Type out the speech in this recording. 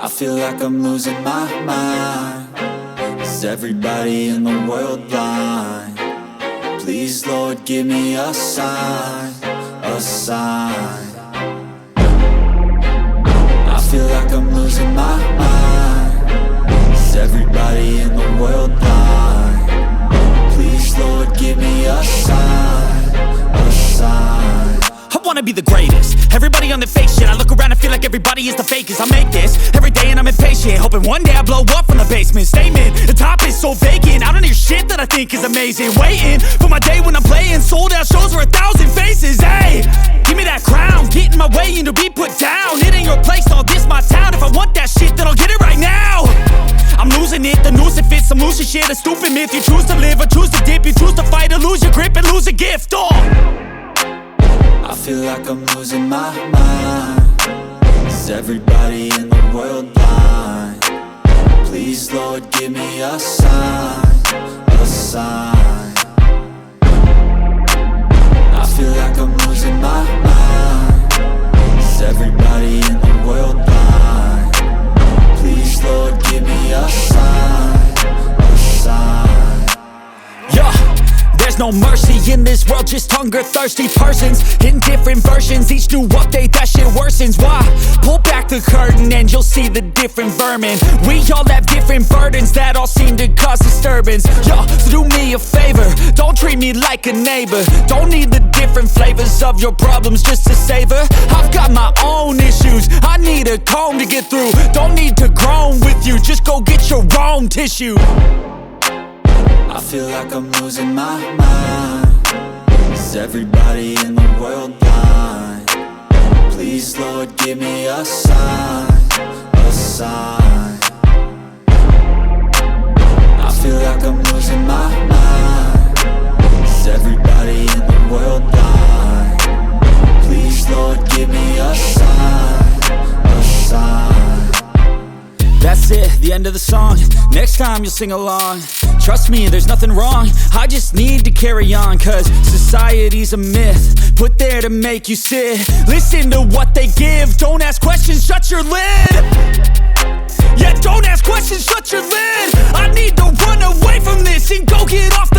I feel like I'm losing my mind. Is everybody in the world blind? Please, Lord, give me a sign, a sign. I feel like I'm losing my mind. Is everybody in the world blind? Please, Lord, give me a sign, a sign. I wanna be the greatest. Everybody on the fake shit. I look around and feel like everybody is the fakest. I make this every day and I'm impatient, hoping one day I blow up from the basement. Statement, the top is so vacant. I don't hear shit that I think is amazing. Waiting for my day when I'm playing sold out shows for 1,000 faces. Hey, give me that crown, get in my way and to be put down. It ain't your place, all this my town. If I want that shit, then I'll get it right now. I'm losing it, the noose it fits. I'm losing shit, a stupid myth. You choose to live or choose to dip. You choose to fight or lose your grip and lose a gift. I feel like I'm losing my mind. Is everybody in the world blind? Please, Lord, give me a sign, a sign. I feel like I'm losing my mind. Is everybody in the world blind? Please, Lord, give me a sign, a sign. Yeah. There's no mercy in this world, just hunger-thirsty persons in different versions. Each new update, that shit worsens. Why? Pull back the curtain and you'll see the different vermin. We all have different burdens that all seem to cause disturbance. Yo, so do me a favor, don't treat me like a neighbor. Don't need the different flavors of your problems just to savor. I've got my own issues, I need a comb to get through. Don't need to groan with you, just go get your own tissue. I feel like I'm losing my mind. Is everybody in the world blind? Please, Lord, give me a sign, a sign. I feel like I'm losing my mind. Is everybody in the world blind? Please, Lord, give me a sign, a sign. That's it, the end of the song. Next time you'll sing along. Trust me, there's nothing wrong. I just need to carry on, cause society's a myth put there to make you sit. Listen to what they give. Don't ask questions, shut your lid. Yeah, don't ask questions, shut your lid. I need to run away from this and go get off